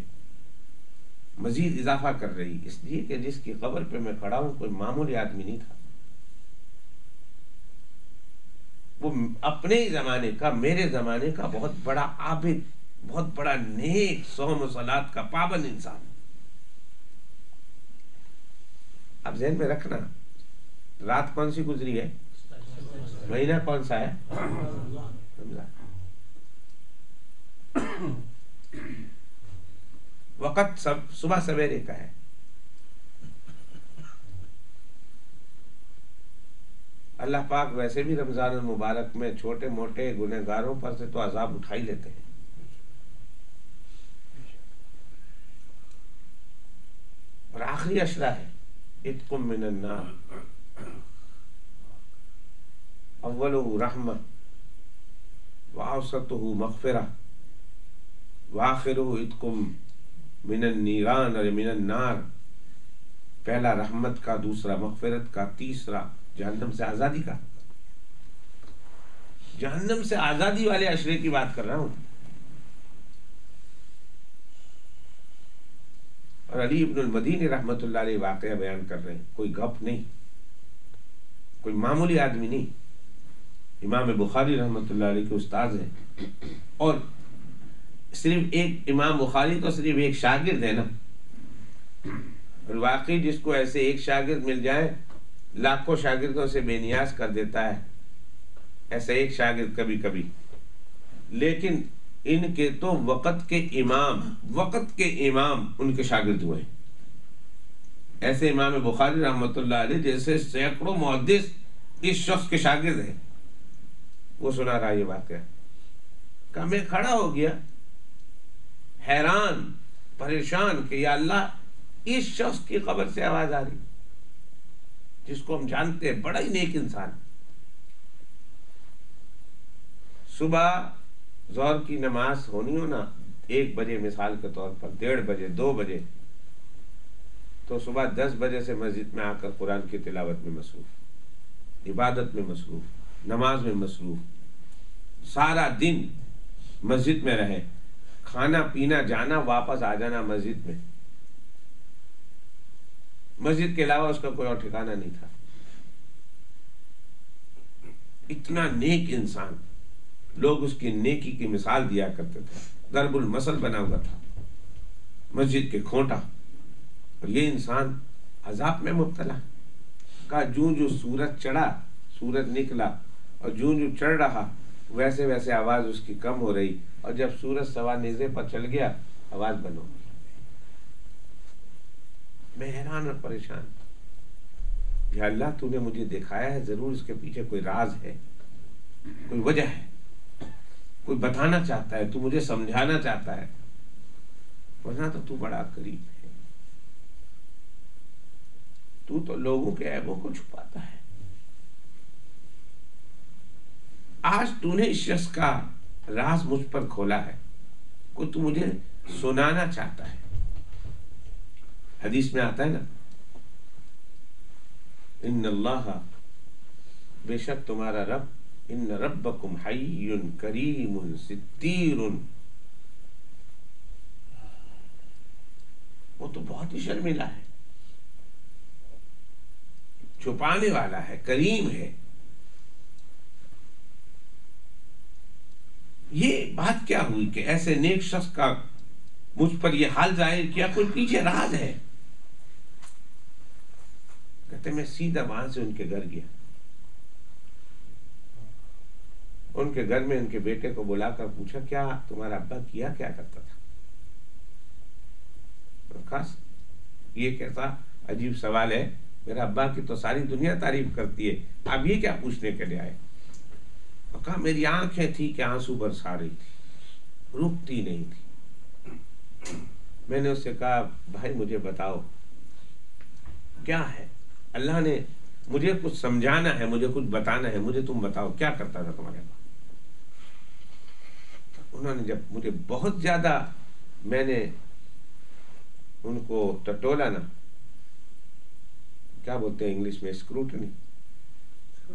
مزید اضافہ کر رہی، اس لیے کہ جس کی قبر پہ میں کھڑا ہوں کوئی معمولی آدمی نہیں تھا، وہ اپنے ہی زمانے کا، میرے زمانے کا بہت بڑا عابد، بہت بڑا نیک، صوم و صلات کا پابند انسان۔ اب ذہن میں رکھنا، رات کون سی گزری ہے، مہینہ کون سا ہے، رمضان، وقت صبح سویرے کا ہے۔ اللہ پاک ویسے بھی رمضان المبارک میں چھوٹے موٹے گنہگاروں پر سے تو عذاب اٹھا ہی لیتے ہیں، اور آخری عشرہ ہے، عتق من النار، اولہ رحمہ واوسطہ مغفرہ وآخرہ عتق من النیران اور من النار، پہلا رحمت کا، دوسرا مغفرت کا، تیسرا جہنم سے آزادی کا۔ جہنم سے آزادی والے عشرے کی بات کر رہا ہوں، اور علی ابن المدینی رحمۃ اللہ علیہ واقعہ بیان کر رہے ہیں، کوئی گپ نہیں، کوئی معمولی آدمی نہیں، امام بخاری رحمۃ اللہ علیہ کے استاذ ہیں، اور صرف ایک امام بخاری تو صرف ایک شاگرد ہے نا، اور واقعی جس کو ایسے ایک شاگرد مل جائے لاکھوں شاگردوں سے بے نیاز کر دیتا ہے، ایسا ایک شاگرد کبھی کبھی، لیکن ان کے تو وقت کے امام ان کے شاگرد ہوئے، ایسے امام بخاری رحمۃ اللہ علیہ جیسے سینکڑوں محدث اس شخص کے شاگرد ہیں۔ وہ سنا رہا یہ واقعہ کہ میں کھڑا ہو گیا حیران پریشان کہ یا اللہ، اس شخص کی قبر سے آواز آ رہی جس کو ہم جانتے ہیں، بڑا ہی نیک انسان، صبح ظہر کی نماز ہونی ہو نا 1 بجے مثال کے طور پر، 1:30 بجے، 2 بجے، تو صبح 10 بجے سے مسجد میں آ کر قرآن کی تلاوت میں مصروف، عبادت میں مصروف، نماز میں مصروف، سارا دن مسجد میں رہے، کھانا پینا، جانا واپس آ جانا مسجد میں، مسجد کے علاوہ اس کا کوئی اور ٹھکانہ نہیں تھا، اتنا نیک انسان، لوگ اس کی نیکی کی مثال دیا کرتے تھے، ضرب المثل بنا ہوا تھا، مسجد کے کھونٹا، اور یہ انسان عذاب میں مبتلا، کہا جو سورج چڑھا، سورج نکلا، اور جو چڑھ رہا ویسے ویسے آواز اس کی کم ہو رہی، اور جب سورج سوا نیزے پر چل گیا آواز بند ہو گئی۔ میں حیران اور پریشان، یا اللہ تو نے مجھے دکھایا ہے، ضرور اس کے پیچھے کوئی راز ہے، کوئی وجہ ہے، کوئی بتانا چاہتا ہے، تو مجھے سمجھانا چاہتا ہے، ورنہ تو بڑا قریب ہے، تو لوگوں کے عیبوں کو چھپاتا ہے، آج تو نے اس شخص کا راز مجھ پر کھولا ہے، کوئی تو مجھے سنانا چاہتا ہے۔ حدیث میں آتا ہے نا، ان اللہ، بے شک تمہارا رب، ان ربکم حی کریم ستیر، وہ تو بہت ہی شرمیلا ہے، چھپانے والا ہے، کریم ہے۔ یہ بات کیا ہوئی کہ ایسے نیک شخص کا مجھ پر یہ حال ظاہر کیا، کوئی پیچھے راز ہے؟ کہتے میں سیدھا وہاں سے ان کے گھر گیا، ان کے گھر میں ان کے بیٹے کو بلا کر پوچھا کیا تمہارا ابا کیا کرتا تھا؟ خاص یہ کیسا عجیب سوال ہے، میرا ابا کی تو ساری دنیا تعریف کرتی ہے، اب یہ کیا پوچھنے کے لیے آئے؟ کہا میری آنکھیں تھی کہ آنسو برسا رہی تھی، رکتی نہیں تھی، میں نے اس سے کہا بھائی مجھے بتاؤ کیا ہے، اللہ نے مجھے کچھ سمجھانا ہے، مجھے کچھ بتانا ہے، مجھے تم بتاؤ کیا کرتا تھا تمہارے پاس؟ انہوں نے جب مجھے بہت زیادہ میں نے ان کو ٹٹولا نا، کیا بولتے ہیں انگلش میں،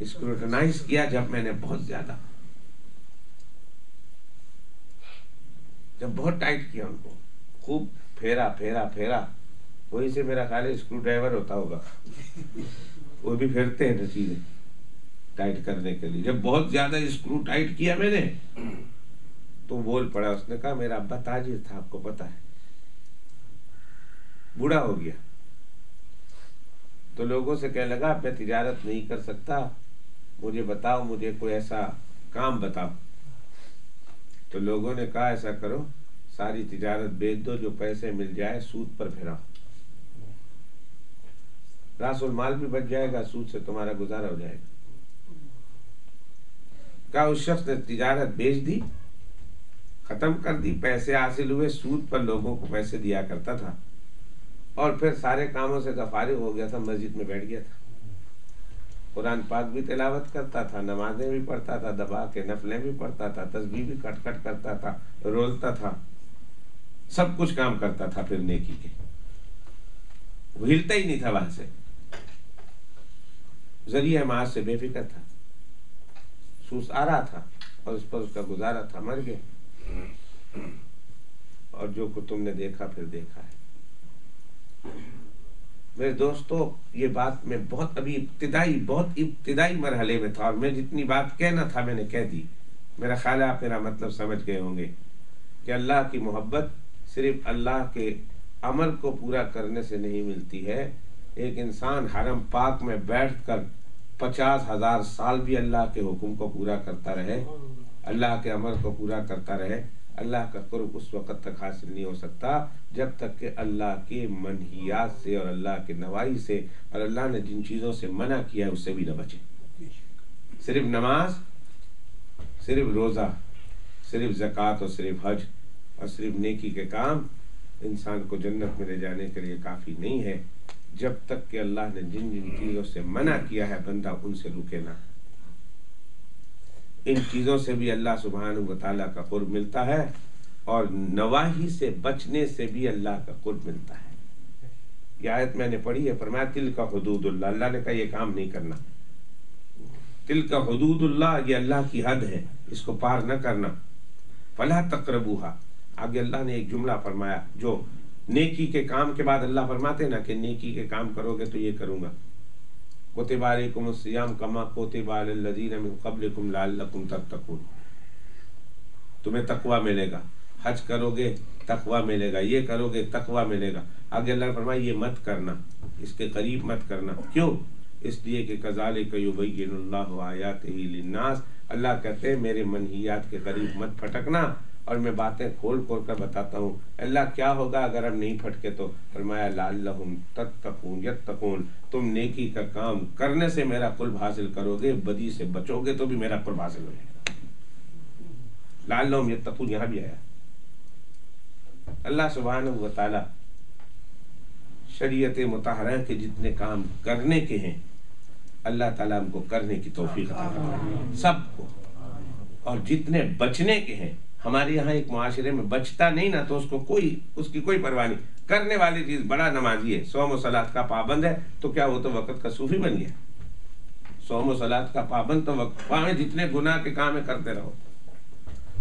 اسکروٹنائز کیا، جب میں نے بہت زیادہ، جب بہت ٹائٹ کیا ان کو، خوب پھیرا پھیرا پھیرا، وہی سے میرا خیال ہے اسکرو ڈرائیور ہوتا ہوگا، وہ بھی پھیرتے ہیں چیزیں ٹائٹ کرنے کے لیے. جب بہت زیادہ اسکرو ٹائٹ کیا میں نے تو بول پڑا. اس نے کہا میرا ابا تاجر تھا، آپ کو پتا ہے، بوڑھا ہو گیا تو لوگوں سے کہنے لگا میں تجارت نہیں کر سکتا، مجھے بتاؤ، مجھے کوئی ایسا کام بتاؤ. تو لوگوں نے کہا ایسا کرو، ساری تجارت بیچ دو، جو پیسے مل جائے سود پر پھراؤ، راس المال بھی بچ جائے گا، سود سے تمہارا گزارا ہو جائے گا. کہا اس شخص نے تجارت بیچ دی، ختم کر دی، پیسے حاصل ہوئے، سود پر لوگوں کو پیسے دیا کرتا تھا، اور پھر سارے کاموں سے فارغ ہو گیا تھا، مسجد میں بیٹھ گیا تھا، قرآن پاک بھی تلاوت کرتا تھا، نمازیں بھی پڑھتا تھا دبا کے، نفلیں بھی پڑھتا تھا، تسبیح بھی کٹ کٹ کرتا تھا، رولتا تھا، سب کچھ کام کرتا تھا. پھر نیکی کے وہ ہلتا ہی نہیں تھا وہاں سے، ذریعہ معاش سے بے فکر تھا، سوس آ رہا تھا اور اس پر اس کا گزارا تھا. مر گئے، اور جو کو تم نے دیکھا پھر دیکھا ہے. میرے دوستو یہ بات میں بہت ابتدائی مرحلے میں تھا، اور میں جتنی بات کہنا تھا میں نے کہہ دی. میرا خیال ہے آپ میرا مطلب سمجھ گئے ہوں گے کہ اللہ کی محبت صرف اللہ کے امر کو پورا کرنے سے نہیں ملتی ہے. ایک انسان حرم پاک میں بیٹھ کر 50,000 سال بھی اللہ کے حکم کو پورا کرتا رہے، اللہ کے امر کو پورا کرتا رہے، اللہ کا قرب اس وقت تک حاصل نہیں ہو سکتا جب تک کہ اللہ کے منہیات سے اور اللہ کے نواہی سے اور اللہ نے جن چیزوں سے منع کیا ہے اس سے بھی نہ بچے. صرف نماز، صرف روزہ، صرف زکوٰۃ اور صرف حج اور صرف نیکی کے کام انسان کو جنت میں لے جانے کے لیے کافی نہیں ہے، جب تک کہ اللہ نے جن جن چیزوں سے منع کیا ہے بندہ ان سے رکے نہ. ان چیزوں سے بھی اللہ سبحانہ و تعالیٰ کا قرب ملتا ہے، اور نواہی سے بچنے سے بھی اللہ کا قرب ملتا ہے. یہ آیت میں نے پڑھی ہے، فرمایا تلک حدود اللہ، اللہ نے کہا یہ کام نہیں کرنا. تلک حدود اللہ، یہ اللہ کی حد ہے، اس کو پار نہ کرنا. فلا تقربوہا، آگے اللہ نے ایک جملہ فرمایا جو نیکی کے کام کے بعد اللہ فرماتے نا کہ نیکی کے کام کرو گے تو یہ کروں گا. کتب علیکم الصیام کما کتب علی الذین من قبلکم لعلکم تتقون، تمہیں تقوی ملے گا، حج کرو گے تقوی ملے گا، یہ کرو گے تقوی ملے گا. آگے اللہ نے فرمایا یہ مت کرنا، اس کے قریب مت کرنا. کیوں؟ اس لیے کہ کذالک یبین اللہ آیاتہ للناس، اللہ کہتے ہیں میرے منہیات کے قریب مت پھٹکنا، اور میں باتیں کھول کھول کر بتاتا ہوں. اللہ کیا ہوگا اگر ہم نہیں پھٹکے تو؟ فرمایا لعلہم تتقون یتقون، تم نیکی کا کام کرنے سے میرا قرب حاصل کرو گے، بدی سے بچو گے تو بھی میرا قرب حاصل ہو جائے گا. لعلہم یتقون یہاں بھی آیا. اللہ سبحانہ و تعالی شریعت مطہرہ کے جتنے کام کرنے کے ہیں اللہ تعالیٰ ہم کو کرنے کی توفیق عطا فرمائے سب کو، اور جتنے بچنے کے ہیں ہمارے یہاں ایک معاشرے میں بچتا نہیں نا تو اس کی کوئی پرواہ نہیں. کرنے والی چیز بڑا نمازی ہے، صوم و صلاۃ کا پابند ہے، تو کیا وہ تو وقت کا صوفی بن گیا؟ صوم و صلاۃ کا پابند تو وقت میں جتنے گناہ کے کام ہے کرتے رہو.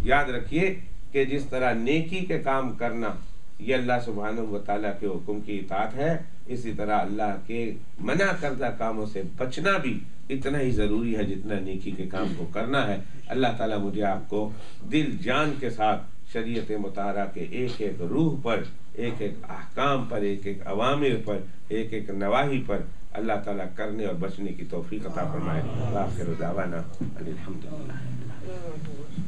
یاد رکھیے کہ جس طرح نیکی کے کام کرنا یہ اللہ سبحانہ و تعالیٰ کے حکم کی اطاعت ہے، اسی طرح اللہ کے منع کردہ کاموں سے بچنا بھی اتنا ہی ضروری ہے جتنا نیکی کے کام کو کرنا ہے. اللہ تعالیٰ مجھے آپ کو دل جان کے ساتھ شریعت مطہرہ کے ایک ایک روح پر، ایک ایک احکام پر، ایک ایک اوامر پر، ایک ایک نواہی پر اللہ تعالیٰ کرنے اور بچنے کی توفیق عطا فرمائے. آخر دعوانا الحمدللہ.